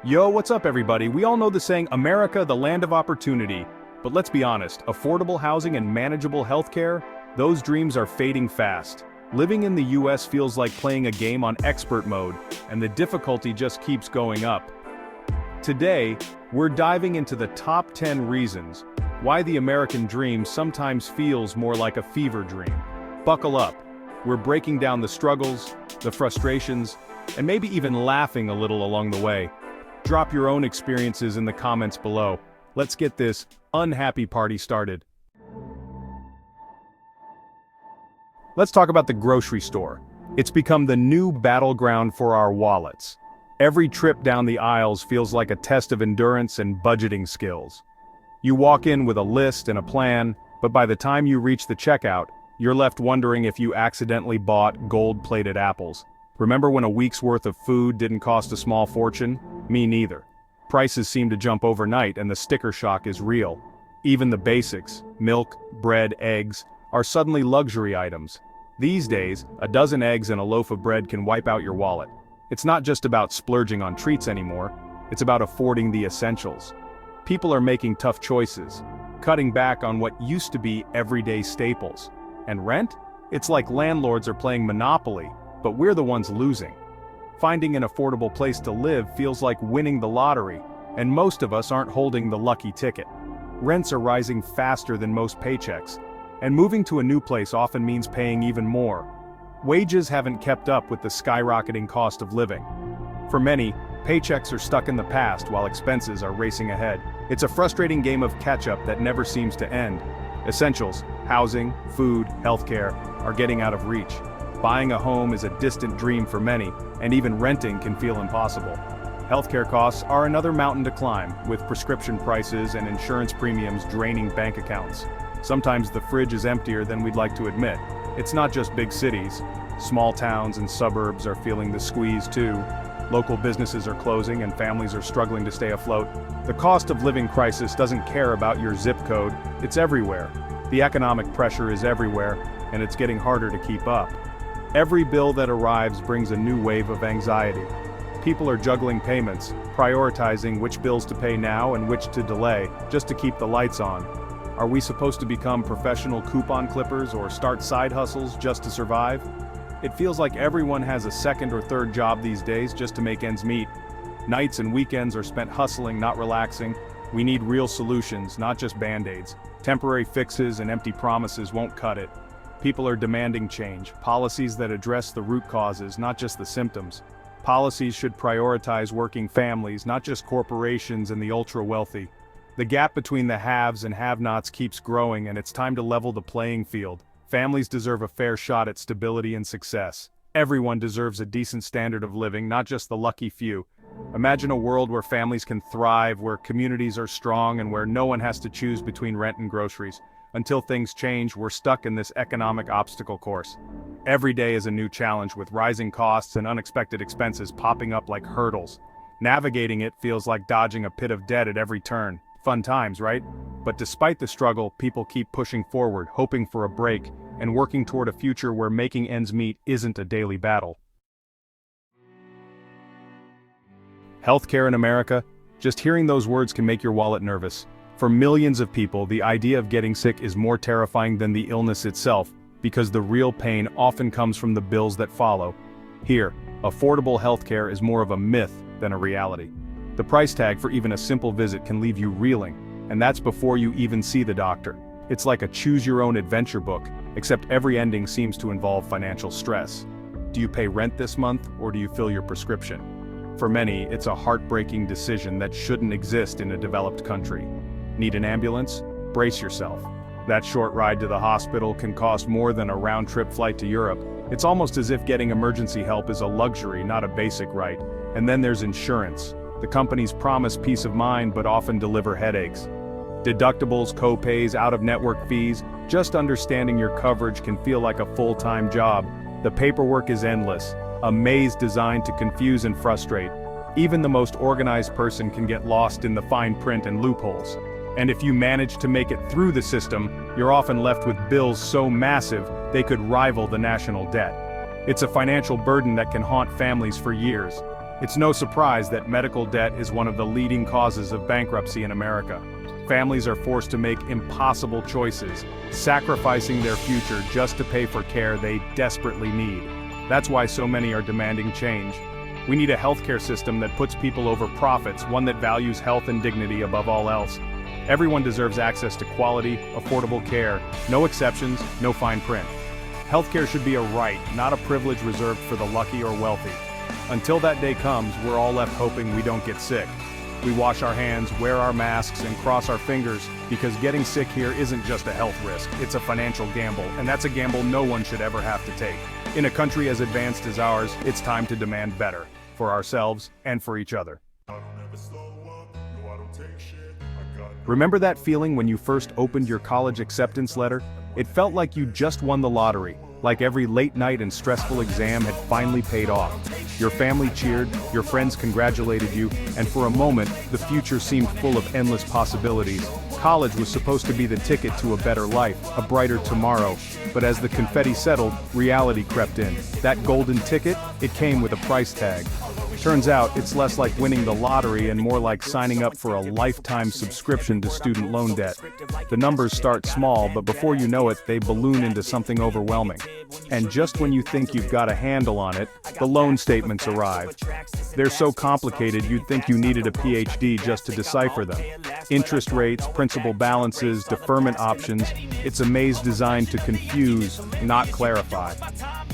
Yo, what's up everybody? We all know the saying, America, the land of opportunity. But let's be honest, affordable housing and manageable healthcare? Those dreams are fading fast. Living in the US feels like playing a game on expert mode, and the difficulty just keeps going up. Today, we're diving into the top 10 reasons why the American dream sometimes feels more like a fever dream. Buckle up. We're breaking down the struggles, the frustrations, and maybe even laughing a little along the way. Drop your own experiences in the comments below. Let's get this unhappy party started. Let's talk about the grocery store. It's become the new battleground for our wallets. Every trip down the aisles feels like a test of endurance and budgeting skills. You walk in with a list and a plan, but by the time you reach the checkout, you're left wondering if you accidentally bought gold-plated apples. Remember when a week's worth of food didn't cost a small fortune? Me neither. Prices seem to jump overnight and the sticker shock is real. Even the basics, milk, bread, eggs, are suddenly luxury items. These days, a dozen eggs and a loaf of bread can wipe out your wallet. It's not just about splurging on treats anymore, it's about affording the essentials. People are making tough choices, cutting back on what used to be everyday staples. And rent? It's like landlords are playing Monopoly, but we're the ones losing. Finding an affordable place to live feels like winning the lottery, and most of us aren't holding the lucky ticket. Rents are rising faster than most paychecks, and moving to a new place often means paying even more. Wages haven't kept up with the skyrocketing cost of living. For many, paychecks are stuck in the past while expenses are racing ahead. It's a frustrating game of catch-up that never seems to end. Essentials, housing, food, healthcare, are getting out of reach. Buying a home is a distant dream for many, and even renting can feel impossible. Healthcare costs are another mountain to climb, with prescription prices and insurance premiums draining bank accounts. Sometimes the fridge is emptier than we'd like to admit. It's not just big cities. Small towns and suburbs are feeling the squeeze too. Local businesses are closing and families are struggling to stay afloat. The cost of living crisis doesn't care about your zip code, it's everywhere. The economic pressure is everywhere, and it's getting harder to keep up. Every bill that arrives brings a new wave of anxiety. People are juggling payments, prioritizing which bills to pay now and which to delay, just to keep the lights on. Are we supposed to become professional coupon clippers or start side hustles just to survive? It feels like everyone has a second or third job these days just to make ends meet. Nights and weekends are spent hustling, not relaxing. We need real solutions, not just band-aids. Temporary fixes and empty promises won't cut it. People are demanding change, policies that address the root causes, not just the symptoms. Policies should prioritize working families, not just corporations and the ultra-wealthy. The gap between the haves and have-nots keeps growing, and it's time to level the playing field. Families deserve a fair shot at stability and success. Everyone deserves a decent standard of living, not just the lucky few. Imagine a world where families can thrive, where communities are strong, and where no one has to choose between rent and groceries. Until things change, we're stuck in this economic obstacle course. Every day is a new challenge, with rising costs and unexpected expenses popping up like hurdles. Navigating it feels like dodging a pit of debt at every turn. Fun times, right? But despite the struggle, people keep pushing forward, hoping for a break, and working toward a future where making ends meet isn't a daily battle. Healthcare in America? Just hearing those words can make your wallet nervous. For millions of people, the idea of getting sick is more terrifying than the illness itself, because the real pain often comes from the bills that follow. Here, affordable healthcare is more of a myth than a reality. The price tag for even a simple visit can leave you reeling, and that's before you even see the doctor. It's like a choose-your-own-adventure book, except every ending seems to involve financial stress. Do you pay rent this month, or do you fill your prescription? For many, it's a heartbreaking decision that shouldn't exist in a developed country. Need an ambulance? Brace yourself. That short ride to the hospital can cost more than a round-trip flight to Europe. It's almost as if getting emergency help is a luxury, not a basic right. And then there's insurance. The companies promise peace of mind but often deliver headaches. Deductibles, co-pays, out-of-network fees, just understanding your coverage can feel like a full-time job. The paperwork is endless, a maze designed to confuse and frustrate. Even the most organized person can get lost in the fine print and loopholes. And if you manage to make it through the system, you're often left with bills so massive they could rival the national debt. It's a financial burden that can haunt families for years. It's no surprise that medical debt is one of the leading causes of bankruptcy in America. Families are forced to make impossible choices, sacrificing their future just to pay for care they desperately need. That's why so many are demanding change. We need a healthcare system that puts people over profits, one that values health and dignity above all else. Everyone deserves access to quality, affordable care, no exceptions, no fine print. Healthcare should be a right, not a privilege reserved for the lucky or wealthy. Until that day comes, we're all left hoping we don't get sick. We wash our hands, wear our masks, and cross our fingers, because getting sick here isn't just a health risk, it's a financial gamble, and that's a gamble no one should ever have to take. In a country as advanced as ours, it's time to demand better, for ourselves and for each other. Remember that feeling when you first opened your college acceptance letter? It felt like you just won the lottery, like every late night and stressful exam had finally paid off. Your family cheered, your friends congratulated you, and for a moment, the future seemed full of endless possibilities. College was supposed to be the ticket to a better life, a brighter tomorrow. But as the confetti settled, reality crept in. That golden ticket, it came with a price tag. Turns out, it's less like winning the lottery and more like signing up for a lifetime subscription to student loan debt. The numbers start small, but before you know it, they balloon into something overwhelming. And just when you think you've got a handle on it, the loan statements arrive. They're so complicated you'd think you needed a PhD just to decipher them. Interest rates, principal balances, deferment options, it's a maze designed to confuse, not clarify.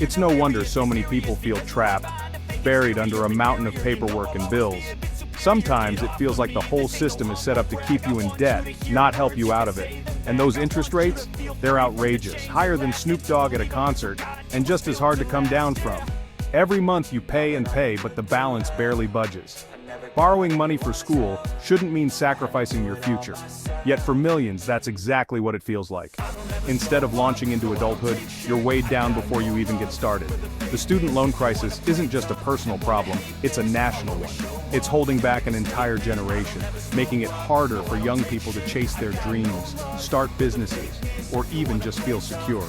It's no wonder so many people feel trapped, buried under a mountain of paperwork and bills. Sometimes it feels like the whole system is set up to keep you in debt, not help you out of it. And those interest rates? They're outrageous, higher than Snoop Dogg at a concert, and just as hard to come down from. Every month you pay and pay, but the balance barely budges. Borrowing money for school shouldn't mean sacrificing your future. Yet for millions, that's exactly what it feels like. Instead of launching into adulthood, you're weighed down before you even get started. The student loan crisis isn't just a personal problem, it's a national one. It's holding back an entire generation, making it harder for young people to chase their dreams, start businesses, or even just feel secure.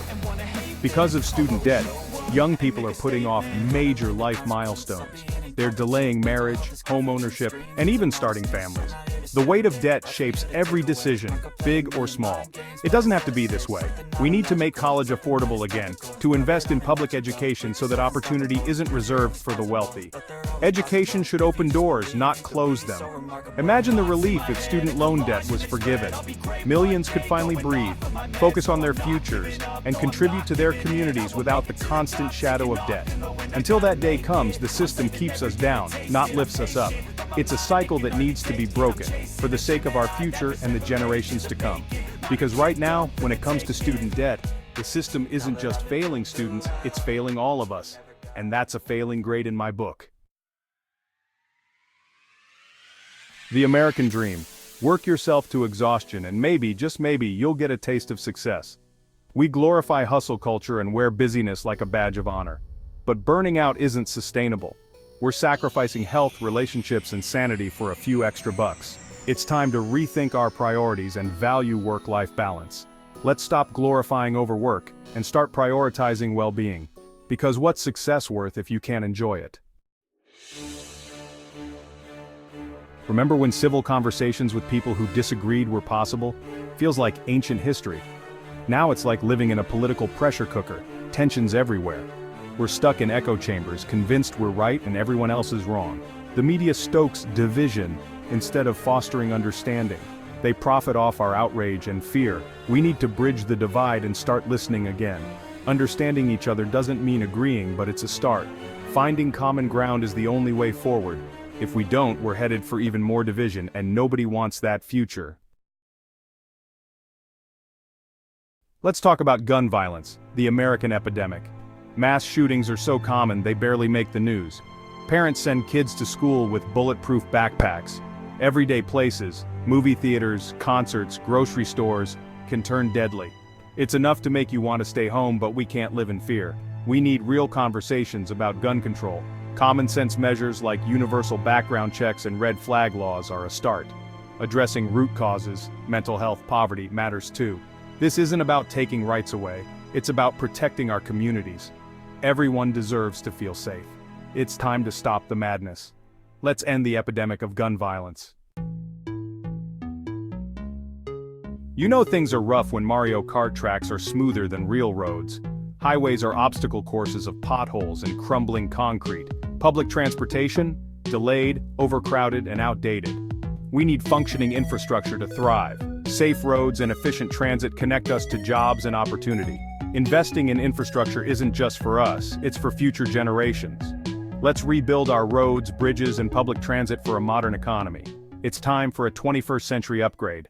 Because of student debt, young people are putting off major life milestones. They're delaying marriage, home ownership, and even starting families. The weight of debt shapes every decision, big or small. It doesn't have to be this way. We need to make college affordable again, to invest in public education so that opportunity isn't reserved for the wealthy. Education should open doors, not close them. Imagine the relief if student loan debt was forgiven. Millions could finally breathe, focus on their futures, and contribute to their communities without the constant shadow of debt. Until that day comes, the system keeps us down, not lifts us up. It's a cycle that needs to be broken, for the sake of our future and the generations to come. Because right now, when it comes to student debt, the system isn't just failing students, it's failing all of us. And that's a failing grade in my book. The American Dream. Work yourself to exhaustion and maybe, just maybe, you'll get a taste of success. We glorify hustle culture and wear busyness like a badge of honor. But burning out isn't sustainable. We're sacrificing health, relationships, and sanity for a few extra bucks. It's time to rethink our priorities and value work-life balance. Let's stop glorifying overwork and start prioritizing well-being. Because what's success worth if you can't enjoy it? Remember when civil conversations with people who disagreed were possible? Feels like ancient history. Now it's like living in a political pressure cooker, tensions everywhere. We're stuck in echo chambers, convinced we're right and everyone else is wrong. The media stokes division instead of fostering understanding. They profit off our outrage and fear. We need to bridge the divide and start listening again. Understanding each other doesn't mean agreeing, but it's a start. Finding common ground is the only way forward. If we don't, we're headed for even more division, and nobody wants that future. Let's talk about gun violence, the American epidemic. Mass shootings are so common they barely make the news. Parents send kids to school with bulletproof backpacks. Everyday places, movie theaters, concerts, grocery stores, can turn deadly. It's enough to make you want to stay home, but we can't live in fear. We need real conversations about gun control. Common sense measures like universal background checks and red flag laws are a start. Addressing root causes, mental health, poverty, matters too. This isn't about taking rights away, it's about protecting our communities. Everyone deserves to feel safe. It's time to stop the madness. Let's end the epidemic of gun violence. You know things are rough when Mario Kart tracks are smoother than real roads. Highways are obstacle courses of potholes and crumbling concrete. Public transportation? Delayed, overcrowded, and outdated. We need functioning infrastructure to thrive. Safe roads and efficient transit connect us to jobs and opportunity. Investing in infrastructure isn't just for us, it's for future generations. Let's rebuild our roads, bridges, and public transit for a modern economy. It's time for a 21st century upgrade.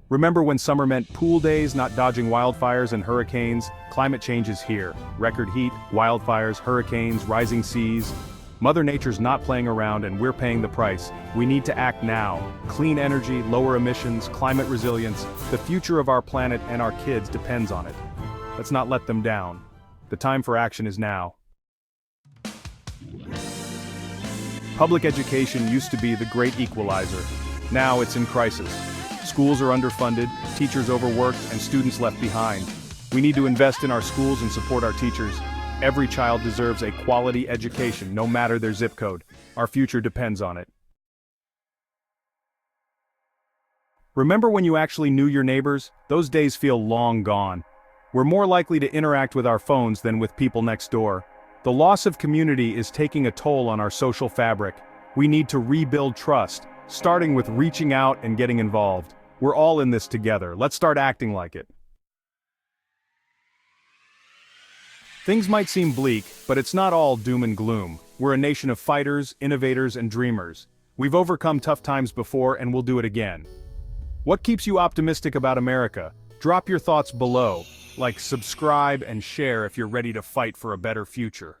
Remember when summer meant pool days, not dodging wildfires and hurricanes? Climate change is here. Record heat, wildfires, hurricanes, rising seas. Mother Nature's not playing around and we're paying the price. We need to act now. Clean energy, lower emissions, climate resilience. The future of our planet and our kids depends on it. Let's not let them down. The time for action is now. Public education used to be the great equalizer. Now it's in crisis. Schools are underfunded, teachers overworked, and students left behind. We need to invest in our schools and support our teachers. Every child deserves a quality education, no matter their zip code. Our future depends on it. Remember when you actually knew your neighbors? Those days feel long gone. We're more likely to interact with our phones than with people next door. The loss of community is taking a toll on our social fabric. We need to rebuild trust, starting with reaching out and getting involved. We're all in this together. Let's start acting like it. Things might seem bleak, but it's not all doom and gloom. We're a nation of fighters, innovators, and dreamers. We've overcome tough times before and we'll do it again. What keeps you optimistic about America? Drop your thoughts below. Like, subscribe and share if you're ready to fight for a better future.